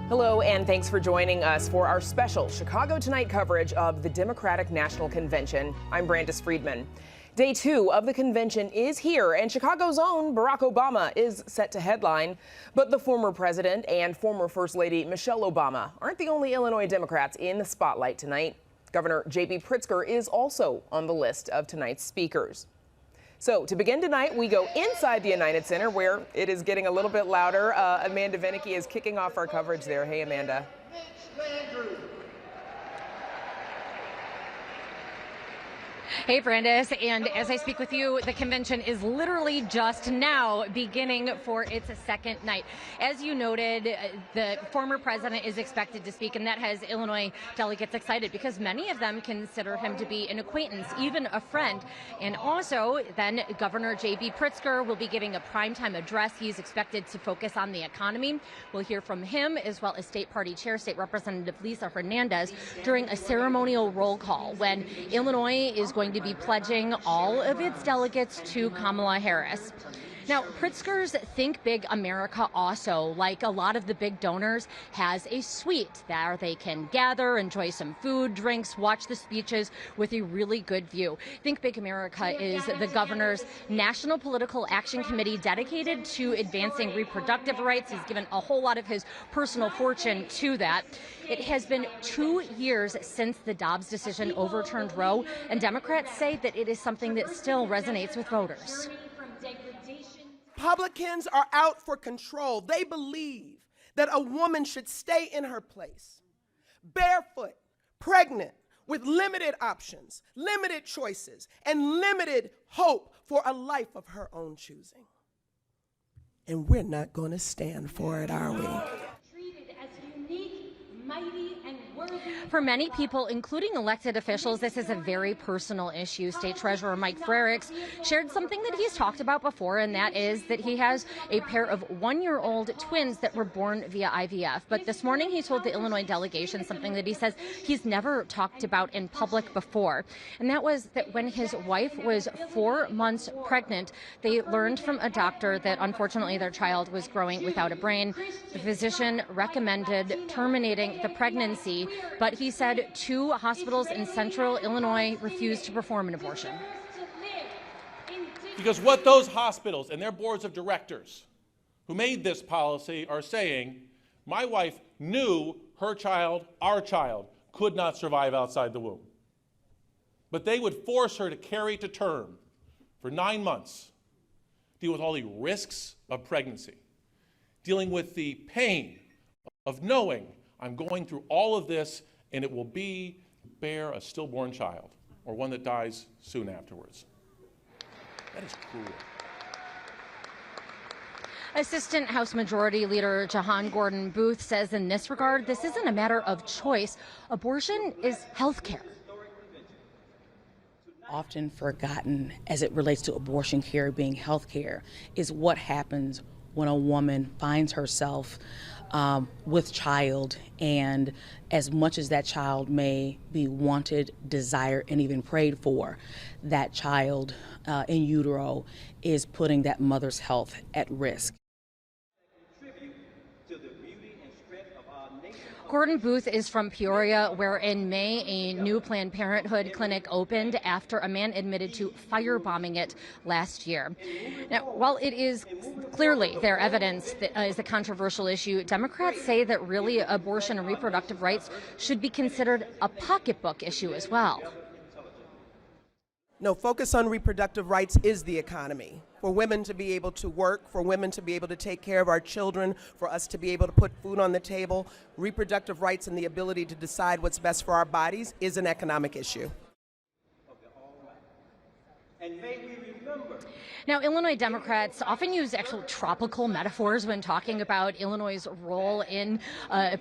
Hello, and thanks for joining us for our special Chicago Tonight coverage of the Democratic National Convention. I'm Brandis Friedman. Day 2 of the convention is here, and Chicago's own Barack Obama is set to headline. But the former president and former First Lady Michelle Obama aren't the only Illinois Democrats in the spotlight tonight. Governor J.B. Pritzker is also on the list of tonight's speakers. So to begin tonight, we go inside the United Center, where it is getting a little bit louder. Amanda Vinicky is kicking off our coverage there. Hey, Amanda. Hey, Brandis, and as I speak with you, the convention is literally just now beginning for its second night. As you noted, the former president is expected to speak, and that has Illinois delegates excited because many of them consider him to be an acquaintance, even a friend. And also, then Governor J.B. Pritzker will be giving a primetime address. He's expected to focus on the economy. We'll hear from him, as well as State Party Chair, State Representative Lisa Hernandez, during a ceremonial roll call when Illinois is going to be pledging all of its delegates to Kamala Harris. Now, Pritzker's Think Big America also, like a lot of the big donors, has a suite there they can gather, enjoy some food, drinks, watch the speeches with a really good view. Think Big America is the governor's National Political Action Committee dedicated to advancing reproductive rights. He's given a whole lot of his personal fortune to that. It has been 2 years since the Dobbs decision overturned Roe, and Democrats say that it is something that still resonates with voters. Republicans are out for control. They believe that a woman should stay in her place, barefoot, pregnant, with limited options, limited choices, and limited hope for a life of her own choosing. And we're not going to stand for it, are we? Treated as unique, mighty, and worthy. For many people, including elected officials, this is a very personal issue. State Treasurer Mike Frerichs shared something that he's talked about before, and that is that he has a pair of one-year-old twins that were born via IVF. But this morning he told the Illinois delegation something that he says he's never talked about in public before. And that was that when his wife was 4 months pregnant, they learned from a doctor that unfortunately their child was growing without a brain. The physician recommended terminating the pregnancy, but he said 2 hospitals in central Illinois refused to perform an abortion. Because what those hospitals and their boards of directors who made this policy are saying, my wife knew her child, our child, could not survive outside the womb. But they would force her to carry to term for 9 months, deal with all the risks of pregnancy, dealing with the pain of knowing I'm going through all of this, and it will be to bear a stillborn child or one that dies soon afterwards. That is cruel. Assistant House Majority Leader Jahan Gordon Booth says in this regard, this isn't a matter of choice. Abortion is health care. Often forgotten as it relates to abortion care being health care is what happens when a woman finds herself with child, and as much as that child may be wanted, desired, and even prayed for, that child in utero is putting that mother's health at risk. Gordon Booth is from Peoria, where in May a new Planned Parenthood clinic opened after a man admitted to firebombing it last year. Now, while it is clearly their evidence that is a controversial issue, Democrats say that really abortion and reproductive rights should be considered a pocketbook issue as well. No, focus on reproductive rights is the economy. For women to be able to work, for women to be able to take care of our children, for us to be able to put food on the table, reproductive rights and the ability to decide what's best for our bodies is an economic issue. And may we remember. Now, Illinois Democrats often use actual tropical metaphors when talking about Illinois' role in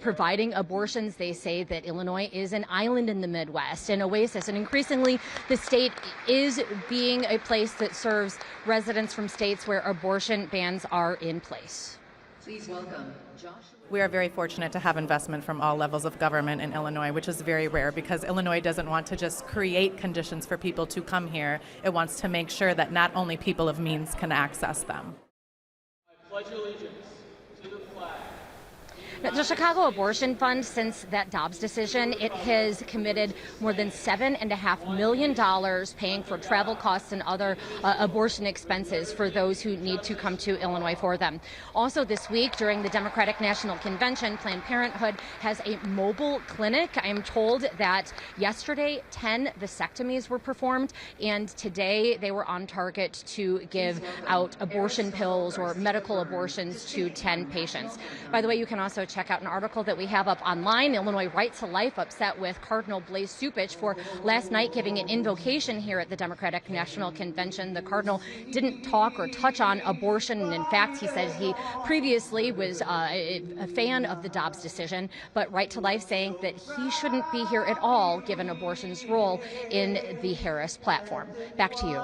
providing abortions. They say that Illinois is an island in the Midwest, an oasis, and increasingly the state is being a place that serves residents from states where abortion bans are in place. Please welcome Joshua. We are very fortunate to have investment from all levels of government in Illinois, which is very rare because Illinois doesn't want to just create conditions for people to come here. It wants to make sure that not only people of means can access them. I pledge allegiance to the flag. The Chicago Abortion Fund, since that Dobbs decision, it has committed more than $7.5 million paying for travel costs and other abortion expenses for those who need to come to Illinois for them. Also this week, during the Democratic National Convention, Planned Parenthood has a mobile clinic. I am told that yesterday 10 vasectomies were performed, and today they were on target to give out abortion pills or medical abortions to 10 patients. By the way, you can also check out an article that we have up online. Illinois Right to Life upset with Cardinal Blaise Cupich for last night giving an invocation here at the Democratic National Convention. The Cardinal didn't talk or touch on abortion, and in fact, he said he previously was a fan of the Dobbs decision, but Right to Life saying that he shouldn't be here at all given abortion's role in the Harris platform. Back to you.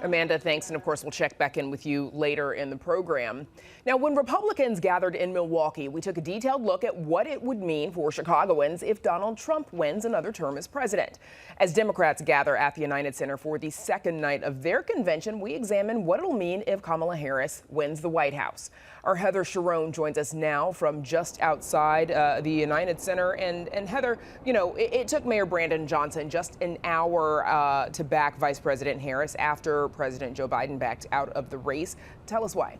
Amanda, thanks. And of course, we'll check back in with you later in the program. Now, when Republicans gathered in Milwaukee, we took a detailed look at what it would mean for Chicagoans if Donald Trump wins another term as president. As Democrats gather at the United Center for the second night of their convention, we examine what it'll mean if Kamala Harris wins the White House. Our Heather Sharon joins us now from just outside the United Center. And Heather, you know, it took Mayor Brandon Johnson just an hour to back Vice President Harris after President Joe Biden backed out of the race. Tell us why.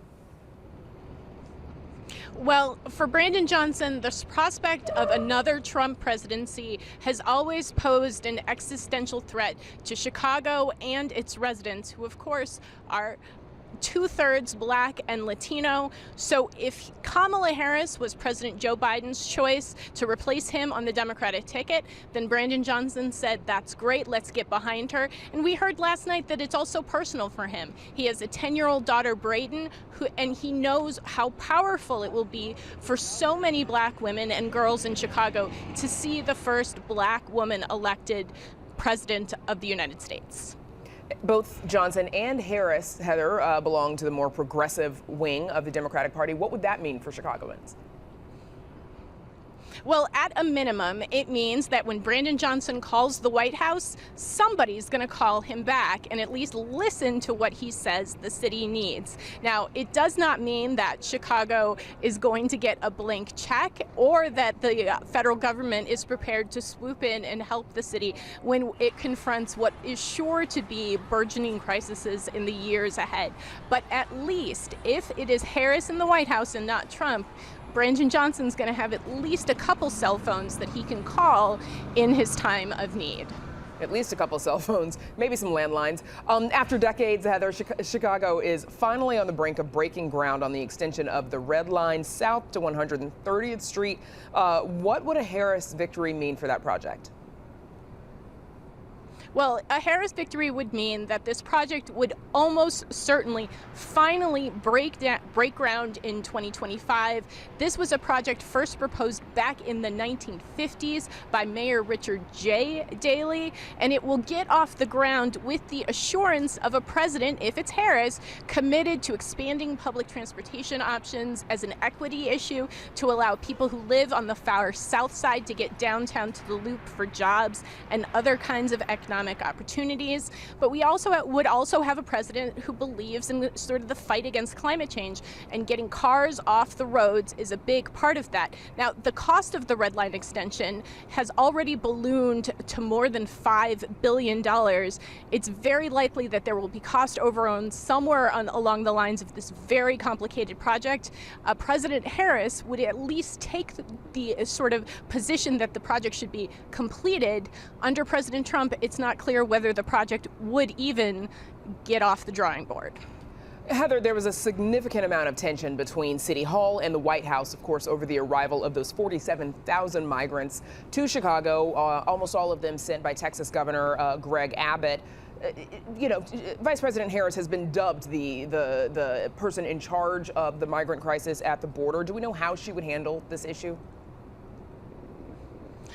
Well, for Brandon Johnson, the prospect of another Trump presidency has always posed an existential threat to Chicago and its residents, who, of course, are two-thirds Black and Latino. So if Kamala Harris was President Joe Biden's choice to replace him on the Democratic ticket, then Brandon Johnson said, that's great, let's get behind her. And we heard last night that it's also personal for him. He has a 10-year-old daughter, Brayden, and he knows how powerful it will be for so many Black women and girls in Chicago to see the first Black woman elected president of the United States. Both Johnson and Harris, Heather, belong to the more progressive wing of the Democratic Party. What would that mean for Chicagoans? Well, at a minimum, it means that when Brandon Johnson calls the White House, somebody's going to call him back and at least listen to what he says the city needs. Now, it does not mean that Chicago is going to get a blank check or that the federal government is prepared to swoop in and help the city when it confronts what is sure to be burgeoning crises in the years ahead. But at least, if it is Harris in the White House and not Trump, Brandon Johnson's going to have at least a couple cell phones that he can call in his time of need. At least a couple cell phones, maybe some landlines. After decades, Heather, Chicago is finally on the brink of breaking ground on the extension of the Red Line south to 130th Street. What would a Harris victory mean for that project? Well, a Harris victory would mean that this project would almost certainly finally break ground in 2025. This was a project first proposed back in the 1950s by Mayor Richard J. Daley, and it will get off the ground with the assurance of a president, if it's Harris, committed to expanding public transportation options as an equity issue to allow people who live on the far south side to get downtown to the Loop for jobs and other kinds of economic opportunities. But we would also have a president who believes in sort of the fight against climate change, and getting cars off the roads is a big part of that. Now, the cost of the Red Line extension has already ballooned to more than $5 billion. It's very likely that there will be cost overruns somewhere along the lines of this very complicated project. President Harris would at least take the sort of position that the project should be completed. Under President Trump, it's not clear whether the project would even get off the drawing board. Heather, there was a significant amount of tension between City Hall and the White House, of course, over the arrival of those 47,000 migrants to Chicago, almost all of them sent by Texas Governor Greg Abbott. You know, Vice President Harris has been dubbed the person in charge of the migrant crisis at the border. Do we know how she would handle this issue?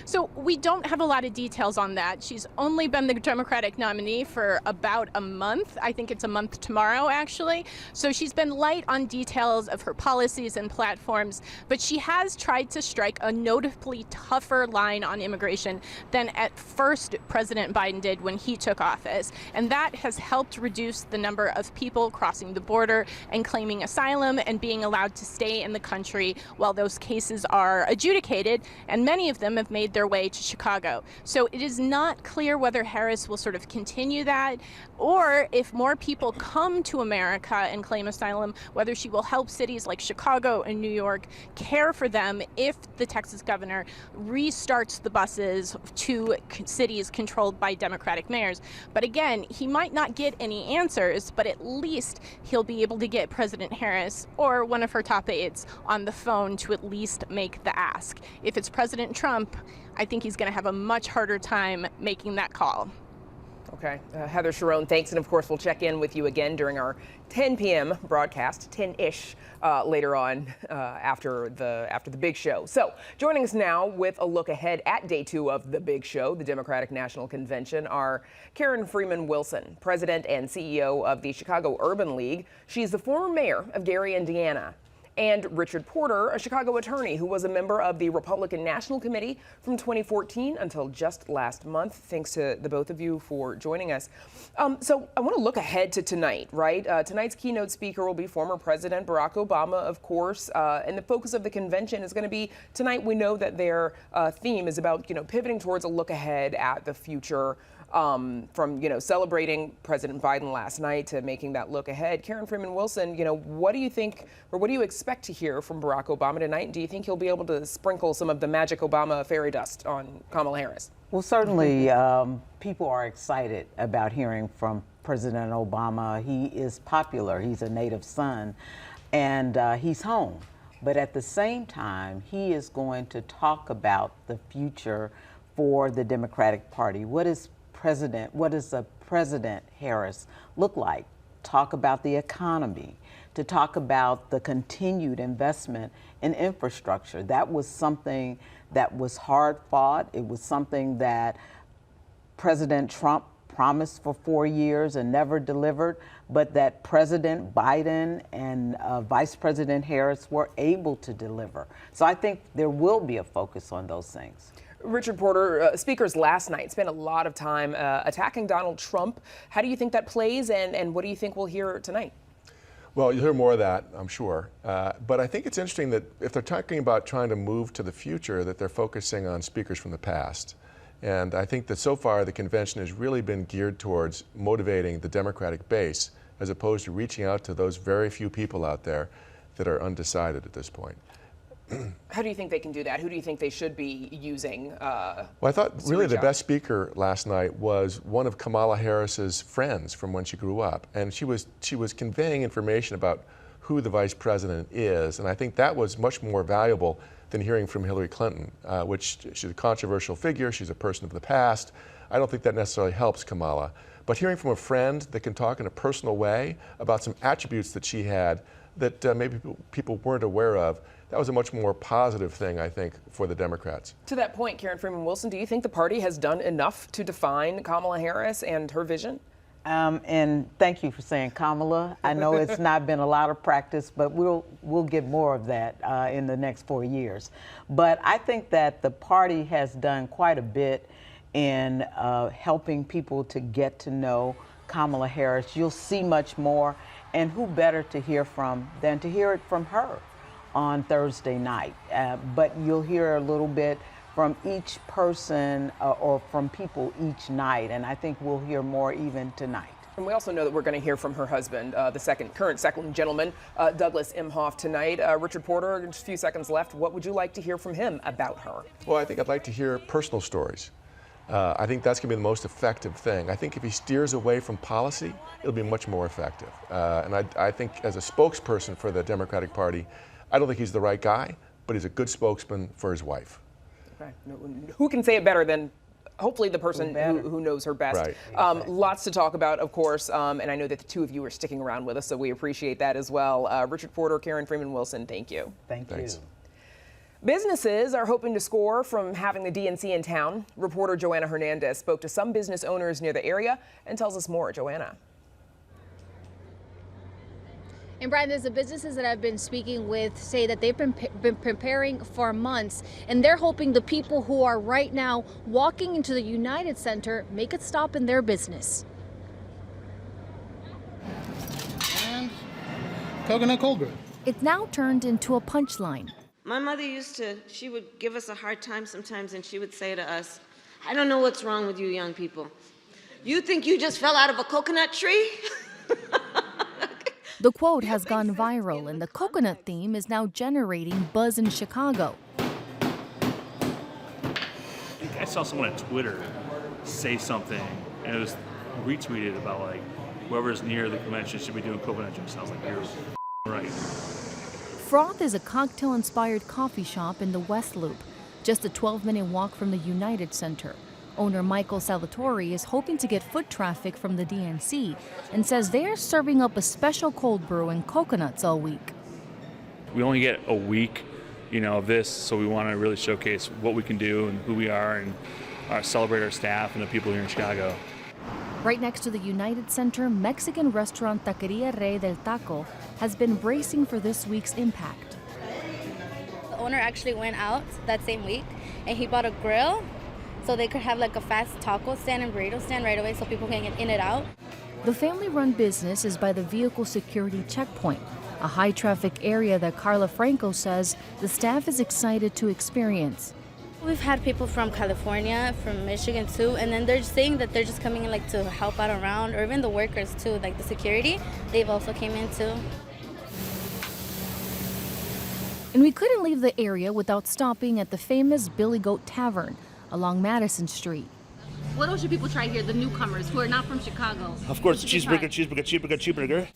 So we don't have a lot of details on that. She's only been the Democratic nominee for about a month. I think it's a month tomorrow, actually. So she's been light on details of her policies and platforms, but she has tried to strike a notably tougher line on immigration than at first President Biden did when he took office. And that has helped reduce the number of people crossing the border and claiming asylum and being allowed to stay in the country while those cases are adjudicated, and many of them have made their way to Chicago. So it is not clear whether Harris will sort of continue that, or if more people come to America and claim asylum, whether she will help cities like Chicago and New York care for them if the Texas governor restarts the buses to cities controlled by Democratic mayors. But again, he might not get any answers, but at least he'll be able to get President Harris or one of her top aides on the phone to at least make the ask. If it's President Trump, I think he's going to have a much harder time making that call. Okay. Heather Sharon, thanks. And of course, we'll check in with you again during our 10 p.m. broadcast, 10-ish later on after the big show. So joining us now with a look ahead at day 2 of the big show, the Democratic National Convention, are Karen Freeman-Wilson, president and CEO of the Chicago Urban League. She's the former mayor of Gary, Indiana. And Richard Porter, a Chicago attorney who was a member of the Republican National Committee from 2014 until just last month. Thanks to the both of you for joining us. So I want to look ahead to tonight, right? Tonight's keynote speaker will be former President Barack Obama, of course, and the focus of the convention is going to be tonight. We know that their theme is about, pivoting towards a look ahead at the future. From, celebrating President Biden last night to making that look ahead. Karen Freeman-Wilson, what do you think, or what do you expect to hear from Barack Obama tonight? And do you think he'll be able to sprinkle some of the magic Obama fairy dust on Kamala Harris? Well, certainly people are excited about hearing from President Obama. He is popular. He's a native son, and he's home. But at the same time, he is going to talk about the future for the Democratic Party. What does a President Harris look like? Talk about the economy, to talk about the continued investment in infrastructure. That was something that was hard fought. It was something that President Trump promised for 4 years and never delivered, but that President Biden and Vice President Harris were able to deliver. So I think there will be a focus on those things. Richard Porter, speakers last night spent a lot of time attacking Donald Trump. How do you think that plays, and what do you think we'll hear tonight? Well, you'll hear more of that, I'm sure. But I think it's interesting that if they're talking about trying to move to the future, that they're focusing on speakers from the past. And I think that so far the convention has really been geared towards motivating the Democratic base as opposed to reaching out to those very few people out there that are undecided at this point. How do you think they can do that? Who do you think they should be using? Well, I thought really the best speaker last night was one of Kamala Harris's friends from when she grew up, and she was conveying information about who the vice president is, and I think that was much more valuable than hearing from Hillary Clinton, which she's a controversial figure, she's a person of the past. I don't think that necessarily helps Kamala. But hearing from a friend that can talk in a personal way about some attributes that she had that maybe people weren't aware of, that was a much more positive thing, I think, for the Democrats. To that point, Karen Freeman-Wilson, do you think the party has done enough to define Kamala Harris and her vision? And thank you for saying Kamala. I know it's not been a lot of practice, but we'll get more of that in the next 4 years. But I think that the party has done quite a bit in helping people to get to know Kamala Harris. You'll see much more, and who better to hear from than to hear it from her on Thursday night. But you'll hear a little bit from each person or from people each night, and I think we'll hear more even tonight. And we also know that we're going to hear from her husband, the current second gentleman, Douglas Emhoff, tonight. Richard Porter, just a few seconds left. What would you like to hear from him about her? Well, I think I'd like to hear personal stories. I think that's going to be the most effective thing. I think if he steers away from policy, it'll be much more effective. And I think as a spokesperson for the Democratic Party, I don't think he's the right guy, but he's a good spokesman for his wife. Okay. Who can say it better than hopefully the person who knows her best? Right. Lots to talk about, of course, and I know that the two of you are sticking around with us, so we appreciate that as well. Richard Porter, Karen Freeman-Wilson, thank you. Thanks. Businesses are hoping to score from having the DNC in town. Reporter Joanna Hernandez spoke to some business owners near the area and tells us more. Joanna. And Brian, there's the businesses that I've been speaking with say that they've been preparing for months, and they're hoping the people who are right now walking into the United Center make it stop in their business. And coconut cold brew. It's now turned into a punchline. My mother she would give us a hard time sometimes, and she would say to us, "I don't know what's wrong with you young people. You think you just fell out of a coconut tree?" The quote has gone viral, and the coconut theme is now generating buzz in Chicago. I saw someone on Twitter say something, and it was retweeted about like whoever's near the convention should be doing coconut juice. I was like, you're right. Froth is a cocktail-inspired coffee shop in the West Loop, just a 12-minute walk from the United Center. Owner Michael Salvatore is hoping to get foot traffic from the DNC and says they're serving up a special cold brew and coconuts all week. We only get a week, of this, so we want to really showcase what we can do and who we are and celebrate our staff and the people here in Chicago. Right next to the United Center, Mexican restaurant Taqueria Rey del Taco has been bracing for this week's impact. The owner actually went out that same week and he bought a grill so they could have like a fast taco stand and burrito stand right away so people can get in and out. The family-run business is by the vehicle security checkpoint, a high-traffic area that Carla Franco says the staff is excited to experience. We've had people from California, from Michigan too, and then they're just saying that they're just coming in like to help out around, or even the workers too, like the security, they've also came in too. And we couldn't leave the area without stopping at the famous Billy Goat Tavern along Madison Street. What else should people try here, the newcomers who are not from Chicago? Of course, cheeseburger.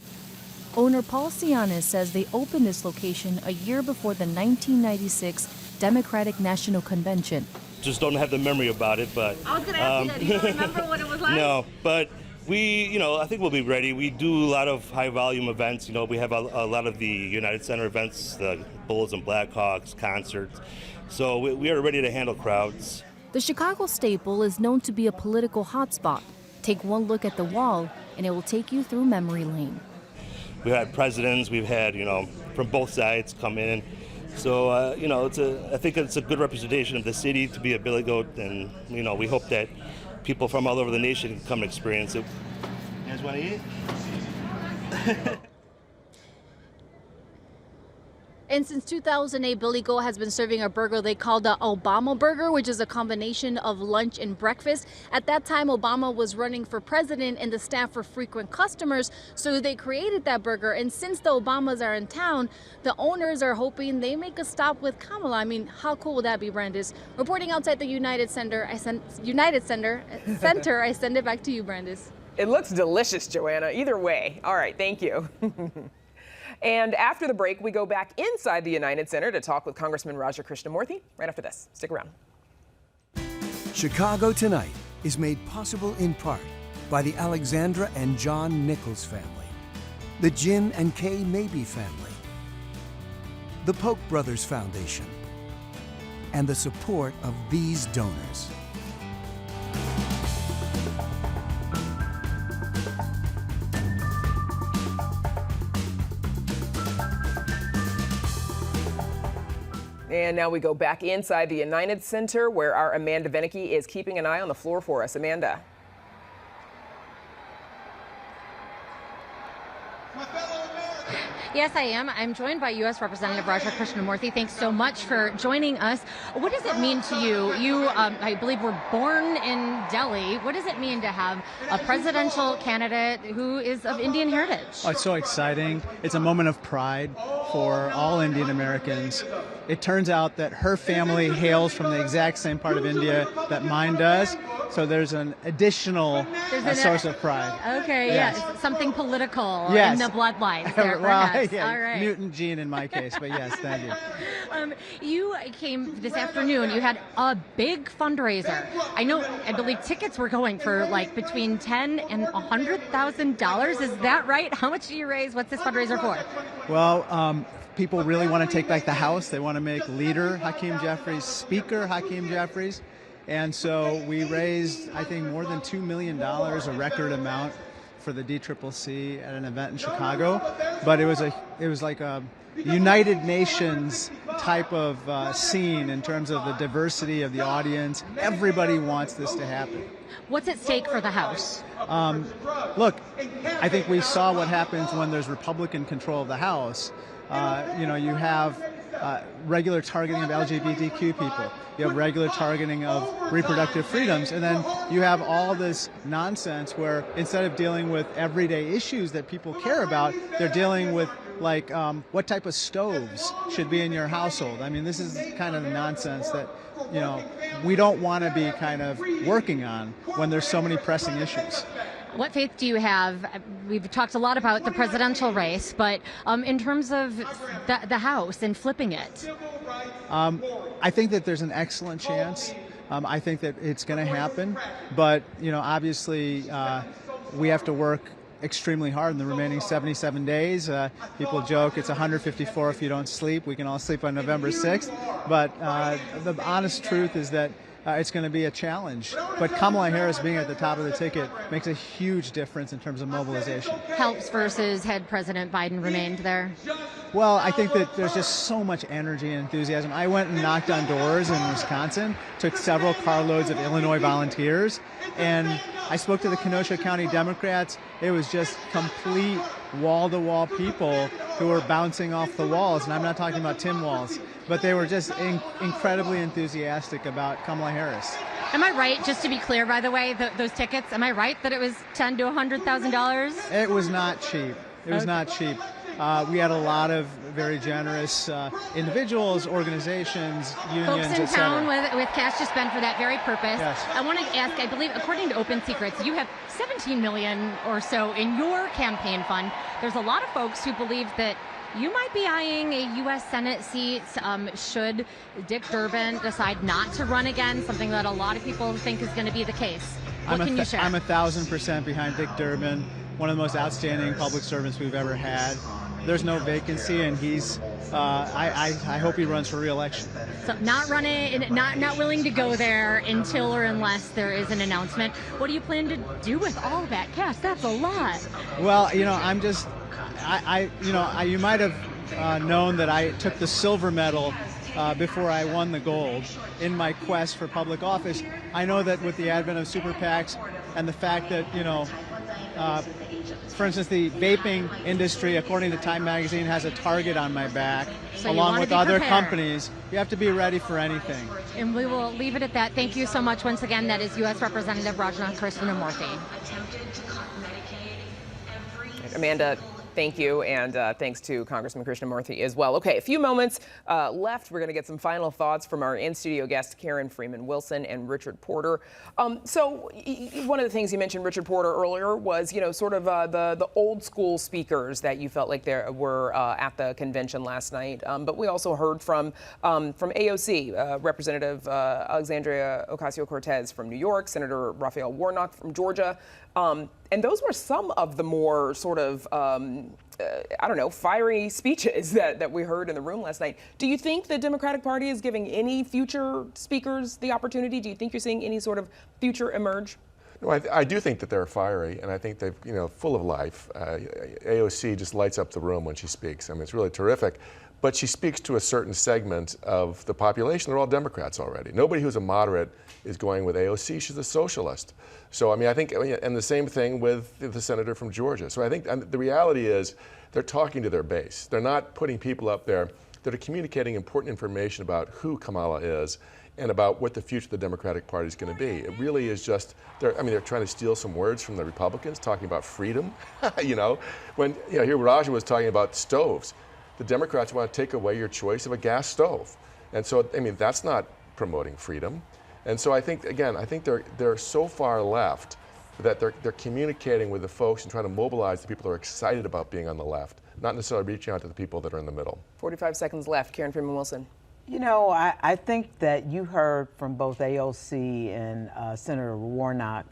Owner Paul Cianes says they opened this location a year before the 1996 Democratic National Convention. Just don't have the memory about it, but... I was going to ask you that. Do you remember what it was like? No, but we, I think we'll be ready. We do a lot of high-volume events. We have a lot of the United Center events, the Bulls and Blackhawks, concerts. So we are ready to handle crowds. The Chicago staple is known to be a political hotspot. Take one look at the wall, and it will take you through memory lane. We've had presidents, we've had, from both sides come in. So, I think it's a good representation of the city to be a Billy Goat, and, we hope that people from all over the nation can come and experience it. You guys want to eat? And since 2008, Billy Goat has been serving a burger they call the Obama Burger, which is a combination of lunch and breakfast. At that time, Obama was running for president and the staff were frequent customers, so they created that burger. And since the Obamas are in town, the owners are hoping they make a stop with Kamala. I mean, how cool would that be, Brandis? Reporting outside the United Center, I send it back to you, Brandis. It looks delicious, Joanna. Either way. All right, thank you. And after the break, we go back inside the United Center to talk with Congressman Raja Krishnamurthy right after this. Stick around. Chicago Tonight is made possible in part by the Alexandra and John Nichols family, the Jim and Kay Mabee family, the Polk Brothers Foundation, and the support of these donors. And now we go back inside the United Center, where our Amanda Venicky is keeping an eye on the floor for us. Amanda. Yes, I am. I'm joined by U.S. Representative Raja Krishnamurthy. Thanks so much for joining us. What does it mean to you? You, I believe, were born in Delhi. What does it mean to have a presidential candidate who is of Indian heritage? Oh, it's so exciting. It's a moment of pride for all Indian Americans. It turns out that her family hails from the exact same part of India that mine does. So there's an additional source of pride. Okay, yes. Yeah, something political yes. in the bloodlines there, perhaps. Yeah, all right. mutant gene in my case, but yes, thank you. You came this afternoon. You had a big fundraiser. I believe tickets were going for like between $10,000 and $100,000. Is that right? How much do you raise? What's this fundraiser for? Well, people really want to take back the House. They want to make leader Hakeem Jeffries, Speaker Hakeem Jeffries. And so we raised, I think, more than $2 million, a record amount for the DCCC at an event in Chicago. But it was like a United Nations type of scene in terms of the diversity of the audience. Everybody wants this to happen. What's at stake for the House? Look, I think we saw what happens when there's Republican control of the House. You have regular targeting of LGBTQ people. You have regular targeting of reproductive freedoms. And then you have all this nonsense where instead of dealing with everyday issues that people care about, they're dealing with like what type of stoves should be in your household. I mean, this is kind of the nonsense that, we don't want to be kind of working on when there's so many pressing issues. What faith do you have? We've talked a lot about the presidential race, but in terms of the House and flipping it? I think that there's an excellent chance. I think that it's going to happen, but obviously we have to work extremely hard in the remaining 77 days. People joke it's 154 if you don't sleep. We can all sleep on November 6th, but the honest truth is that it's going to be a challenge. But Kamala Harris being at the top of the ticket makes a huge difference in terms of mobilization. Helps versus had President Biden remained there? Well, I think that there's just so much energy and enthusiasm. I went and knocked on doors in Wisconsin, took several carloads of Illinois volunteers, and I spoke to the Kenosha County Democrats. It was just complete wall-to-wall people who were bouncing off the walls, and I'm not talking about tin walls, but they were just incredibly enthusiastic about Kamala Harris. Am I right, just to be clear, by the way, those tickets, am I right that it was $10,000 to $100,000? It was not cheap. It was not cheap. We had a lot of very generous individuals, organizations, unions, folks in et town cetera. with cash to spend for that very purpose. Yes. I want to ask, I believe, according to Open Secrets, you have $17 million or so in your campaign fund. There's a lot of folks who believe that you might be eyeing a U.S. Senate seat should Dick Durbin decide not to run again, something that a lot of people think is going to be the case. What can you share? I'm 1,000% behind Dick Durbin, one of the most outstanding public servants we've ever had. There's no vacancy, and he's. I hope he runs for re-election. So not running, not willing to go there until or unless there is an announcement. What do you plan to do with all that cash? That's a lot. Well, I'm just. You might have known that I took the silver medal before I won the gold in my quest for public office. I know that with the advent of super PACs and the fact that, for instance, the vaping industry, according to Time Magazine, has a target on my back, so along with other companies. You have to be ready for anything. And we will leave it at that. Thank you so much once again. That is U.S. Representative Rajna Krishnamurthy. Amanda, thank you, and thanks to Congressman Krishnamurthy as well. Okay, a few moments left. We're going to get some final thoughts from our in-studio guests, Karen Freeman-Wilson and Richard Porter. So one of the things you mentioned, Richard Porter, earlier was, sort of the old school speakers that you felt like there were at the convention last night. But we also heard from AOC, Representative Alexandria Ocasio-Cortez from New York, Senator Raphael Warnock from Georgia. And those were some of the more sort of, fiery speeches that we heard in the room last night. Do you think the Democratic Party is giving any future speakers the opportunity? Do you think you're seeing any sort of future emerge? No, I do think that they're fiery, and I think they're, full of life. AOC just lights up the room when she speaks. I mean, it's really terrific. But she speaks to a certain segment of the population. They're all Democrats already. Nobody who's a moderate is going with AOC. She's a socialist. So, I think, and the same thing with the senator from Georgia. So I think the reality is they're talking to their base. They're not putting people up there that are communicating important information about who Kamala is and about what the future of the Democratic Party is going to be. It really is just, they're trying to steal some words from the Republicans, talking about freedom. When, here Raja was talking about stoves. The Democrats want to take away your choice of a gas stove. And so, that's not promoting freedom. And so I think they're so far left that they're communicating with the folks and trying to mobilize the people who are excited about being on the left, not necessarily reaching out to the people that are in the middle. 45 seconds left. Karen Freeman-Wilson. I think that you heard from both AOC and Senator Warnock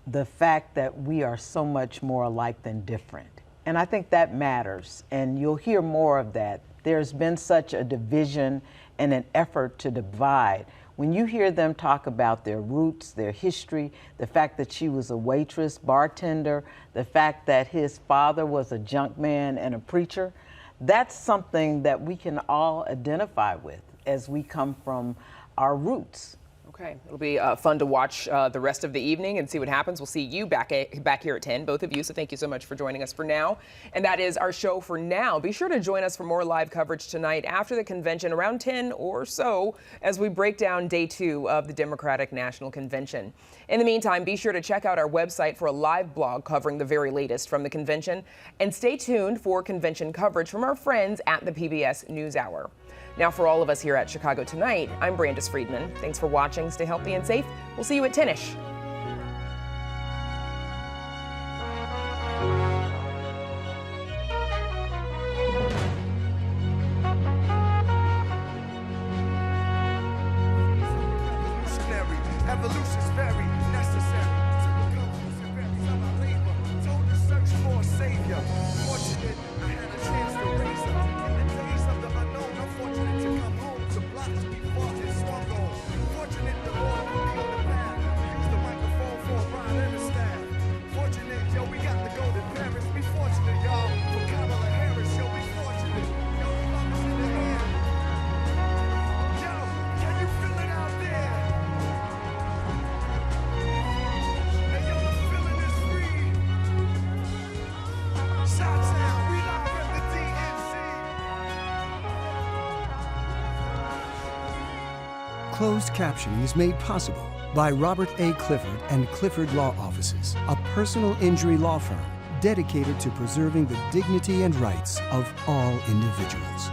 the fact that we are so much more alike than different. And I think that matters. And you'll hear more of that There's been such a division and an effort to divide. When you hear them talk about their roots, their history, the fact that she was a waitress, bartender, the fact that his father was a junk man and a preacher, that's something that we can all identify with as we come from our roots. Okay, it'll be fun to watch the rest of the evening and see what happens. We'll see you back here at 10, both of you, so thank you so much for joining us for now. And that is our show for now. Be sure to join us for more live coverage tonight after the convention around 10 or so as we break down day 2 of the Democratic National Convention. In the meantime, be sure to check out our website for a live blog covering the very latest from the convention, and stay tuned for convention coverage from our friends at the PBS NewsHour. Now, for all of us here at Chicago Tonight, I'm Brandis Friedman. Thanks for watching. Stay healthy and safe. We'll see you at 10-ish. Evolution's very necessary. Total search for a savior. Fortunate, I had a chance to raise her. In the days of the unknown, I'm fortunate to come home to blocks we fought and struggled. Fortunate the Lord put me on the path. Use the microphone for a rhyme and a staff. Fortunate, yo, we got the golden parents. Be fortunate, y'all. For Kamala Harris, yo, be fortunate. Yo, the mama's in the air. Yo, can you feel it out there? Closed captioning is made possible by Robert A. Clifford and Clifford Law Offices, a personal injury law firm dedicated to preserving the dignity and rights of all individuals.